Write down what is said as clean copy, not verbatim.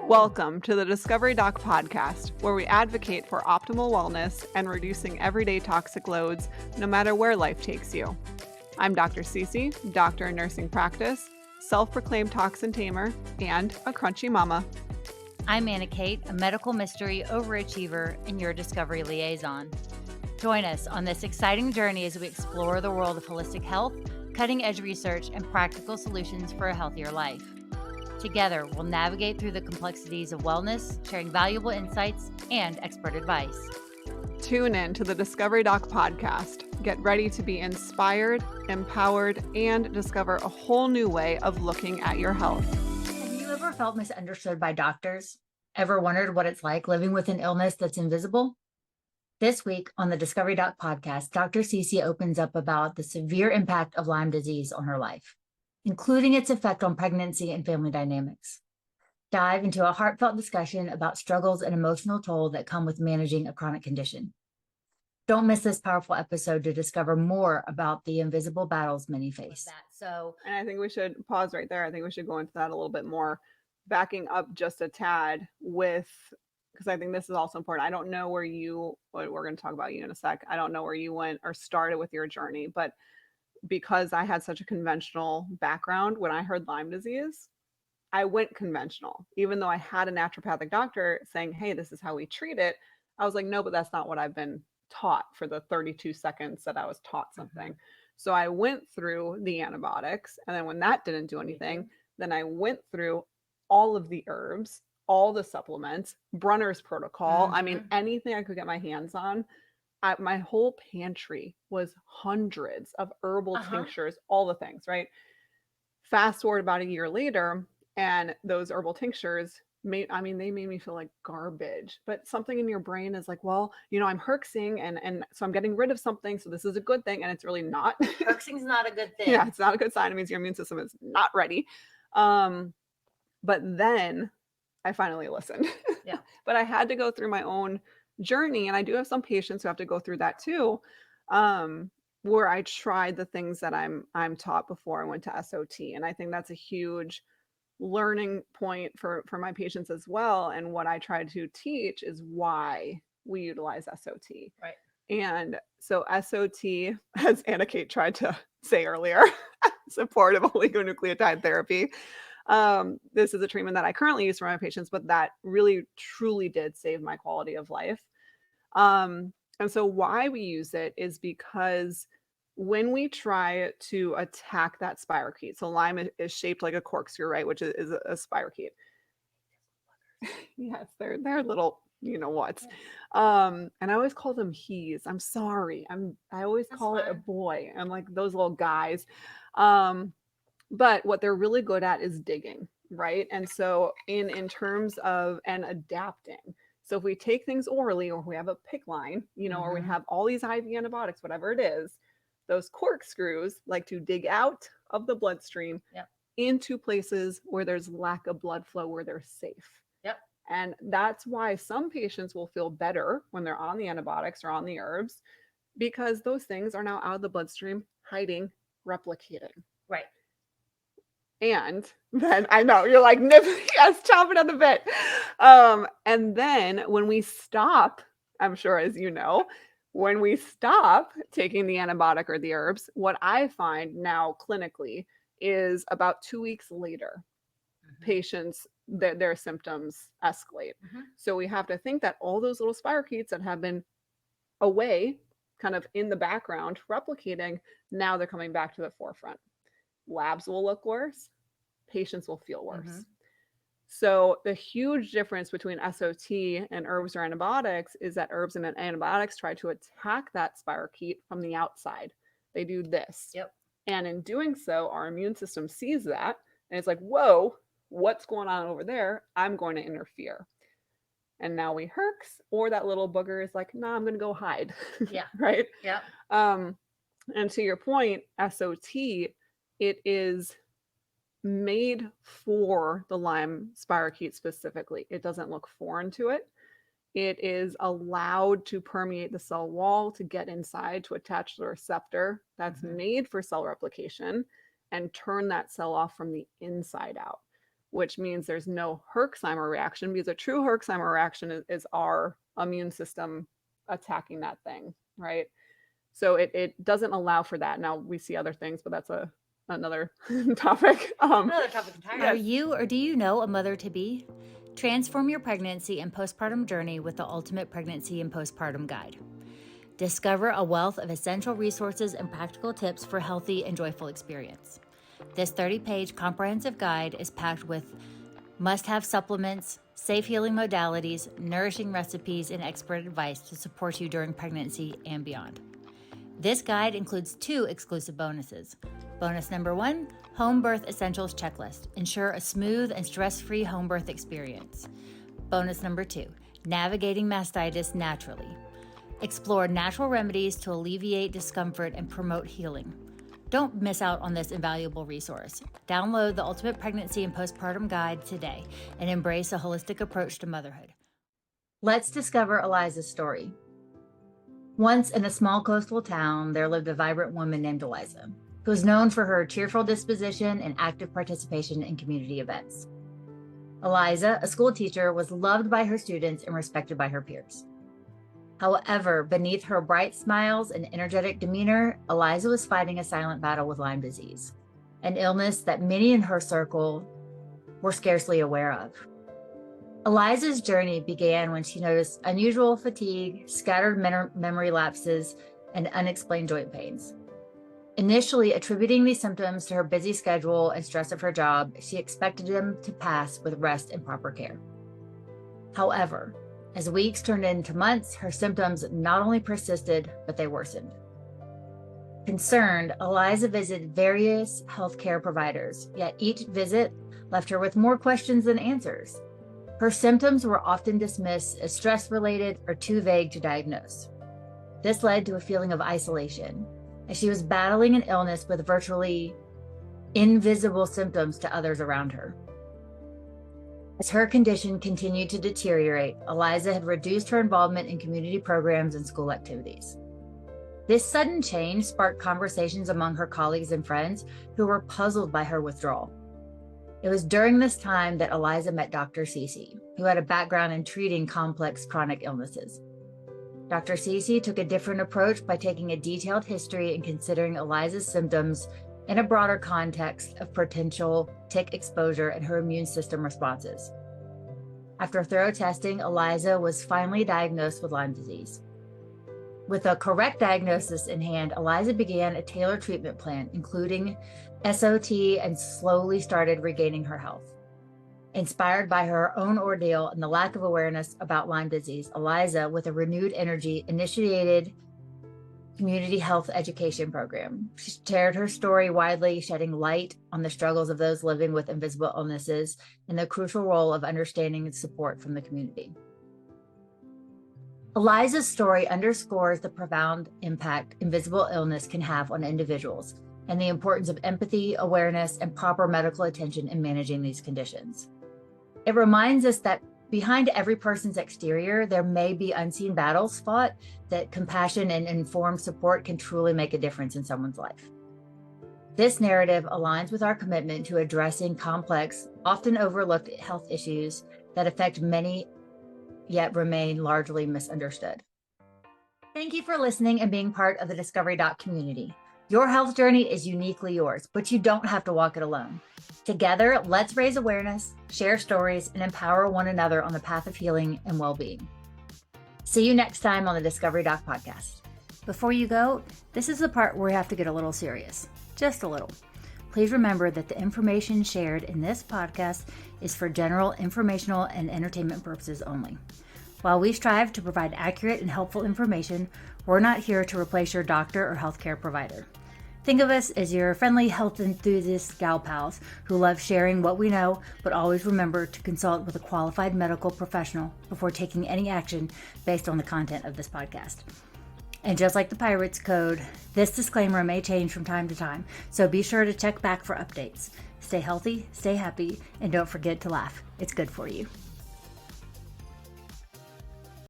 Welcome to the Discovery Doc podcast, where we advocate for optimal wellness and reducing everyday toxic loads, no matter where life takes you. I'm Dr. Cece, doctor in nursing practice, self-proclaimed toxin tamer, and a crunchy mama. I'm Anna Kate, a medical mystery overachiever and your discovery liaison. Join us on this exciting journey as we explore the world of holistic health, cutting-edge research, and practical solutions for a healthier life. Together, we'll navigate through the complexities of wellness, sharing valuable insights and expert advice. Tune in to the Discovery Doc podcast. Get ready to be inspired, empowered, and discover a whole new way of looking at your health. Have you ever felt misunderstood by doctors? Ever wondered what it's like living with an illness that's invisible? This week on the Discovery Doc podcast, Dr. Cece opens up about the severe impact of Lyme disease on her life, including its effect on pregnancy and family dynamics. Dive into a heartfelt discussion about struggles and emotional toll that come with managing a chronic condition. Don't miss this powerful episode to discover more about the invisible battles many face. And I think we should pause right there. I think we should go into that a little bit more, backing up just a tad with, because I think this is also important. I don't know where we're going to talk about you in a sec. I don't know where you went or started with your journey, but because I had such a conventional background, when I heard Lyme disease, I went conventional. Even though I had a naturopathic doctor saying, hey, this is how we treat it, I was like, no, but that's not what I've been taught for the 32 seconds that I was taught something. So I went through the antibiotics, and then when that didn't do anything, then I went through all of the herbs, all the supplements, Brunner's protocol. I mean, anything I could get my hands on. My whole pantry was hundreds of herbal tinctures, all the things, right? Fast forward about a year later, and those herbal tinctures they made me feel like garbage. But something in your brain is like, well, I'm herxing, and so I'm getting rid of something, so this is a good thing, and it's really not. Herxing's not a good thing. Yeah, it's not a good sign. It means your immune system is not ready. But then I finally listened. Yeah. But I had to go through my own journey, and I do have some patients who have to go through that too, where I tried the things that I'm taught before I went to SOT, and I think that's a huge learning point for my patients as well. And what I try to teach is why we utilize SOT. Right. And so SOT, as Anna Kate tried to say earlier, supportive oligonucleotide therapy. This is a treatment that I currently use for my patients, but that really truly did save my quality of life. And so why we use it is because when we try to attack that spirochete, so Lyme is shaped like a corkscrew, right? Which is a spirochete. Yes, they're little, what. And I always call them he's. I'm sorry. I always call it a boy. I'm like those little guys. But what they're really good at is digging, right? And so in terms of and adapting. So if we take things orally, or we have a PICC line, or we have all these IV antibiotics, whatever it is, those corkscrews like to dig out of the bloodstream into places where there's lack of blood flow, where they're safe. Yep. And that's why some patients will feel better when they're on the antibiotics or on the herbs, because those things are now out of the bloodstream, hiding, replicating. Right. And then I know you're like, yes, chomping at the bit. And then when we stop, I'm sure, as you know, when we stop taking the antibiotic or the herbs, what I find now clinically is about 2 weeks later, patients, their symptoms escalate. So we have to think that all those little spirochetes that have been away, kind of in the background, replicating, now they're coming back to the forefront. Labs will look worse. Patients will feel worse. So the huge difference between SOT and herbs or antibiotics is that herbs and antibiotics try to attack that spirochete from the outside. They do this. Yep. And in doing so, our immune system sees that, and it's like, whoa, what's going on over there? I'm going to interfere. And now we herx, or that little booger is like, nah, I'm going to go hide. Yeah. Right? Yeah. And to your point, SOT, it is made for the Lyme spirochete specifically. It doesn't look foreign to it. It is allowed to permeate the cell wall, to get inside, to attach to the receptor that's made for cell replication, and turn that cell off from the inside out. which means there's no Herxheimer reaction, because a true Herxheimer reaction is our immune system attacking that thing, right? So it doesn't allow for that. Now we see other things, but that's another topic. Another topic entirely. Are you or do you know a mother-to-be? Transform your pregnancy and postpartum journey with the Ultimate Pregnancy and Postpartum Guide. Discover a wealth of essential resources and practical tips for healthy and joyful experience. This 30-page comprehensive guide is packed with must-have supplements, safe healing modalities, nourishing recipes, and expert advice to support you during pregnancy and beyond. This guide includes 2 exclusive bonuses. Bonus number 1, Home Birth Essentials Checklist. Ensure a smooth and stress-free home birth experience. Bonus number 2, Navigating Mastitis Naturally. Explore natural remedies to alleviate discomfort and promote healing. Don't miss out on this invaluable resource. Download the Ultimate Pregnancy and Postpartum Guide today and embrace a holistic approach to motherhood. Let's discover Eliza's story. Once in a small coastal town, there lived a vibrant woman named Eliza, who was known for her cheerful disposition and active participation in community events. Eliza, a school teacher, was loved by her students and respected by her peers. However, beneath her bright smiles and energetic demeanor, Eliza was fighting a silent battle with Lyme disease, an illness that many in her circle were scarcely aware of. Eliza's journey began when she noticed unusual fatigue, scattered memory lapses, and unexplained joint pains. Initially attributing these symptoms to her busy schedule and stress of her job, she expected them to pass with rest and proper care. However, as weeks turned into months, her symptoms not only persisted, but they worsened. Concerned, Eliza visited various healthcare providers, yet each visit left her with more questions than answers. Her symptoms were often dismissed as stress-related or too vague to diagnose. This led to a feeling of isolation, as she was battling an illness with virtually invisible symptoms to others around her. As her condition continued to deteriorate, Eliza had reduced her involvement in community programs and school activities. This sudden change sparked conversations among her colleagues and friends who were puzzled by her withdrawal. It was during this time that Eliza met Dr. Cece, who had a background in treating complex chronic illnesses. Dr. Cece took a different approach by taking a detailed history and considering Eliza's symptoms in a broader context of potential tick exposure and her immune system responses. After thorough testing, Eliza was finally diagnosed with Lyme disease. With a correct diagnosis in hand, Eliza began a tailored treatment plan, including SOT, and slowly started regaining her health. Inspired by her own ordeal and the lack of awareness about Lyme disease, Eliza, with a renewed energy, initiated community health education program. She shared her story widely, shedding light on the struggles of those living with invisible illnesses and the crucial role of understanding and support from the community. Eliza's story underscores the profound impact invisible illness can have on individuals and the importance of empathy, awareness, and proper medical attention in managing these conditions. It reminds us that behind every person's exterior, there may be unseen battles fought, that compassion and informed support can truly make a difference in someone's life. This narrative aligns with our commitment to addressing complex, often overlooked health issues that affect many, yet remain largely misunderstood. Thank you for listening and being part of the Discovery Doc community. Your health journey is uniquely yours, but you don't have to walk it alone. Together, let's raise awareness, share stories, and empower one another on the path of healing and well-being. See you next time on the Discovery Doc podcast. Before you go, this is the part where we have to get a little serious, just a little. Please remember that the information shared in this podcast is for general informational and entertainment purposes only. While we strive to provide accurate and helpful information, we're not here to replace your doctor or healthcare provider. Think of us as your friendly health enthusiast gal pals who love sharing what we know, but always remember to consult with a qualified medical professional before taking any action based on the content of this podcast. And just like the Pirates Code, this disclaimer may change from time to time, so be sure to check back for updates. Stay healthy, stay happy, and don't forget to laugh. It's good for you.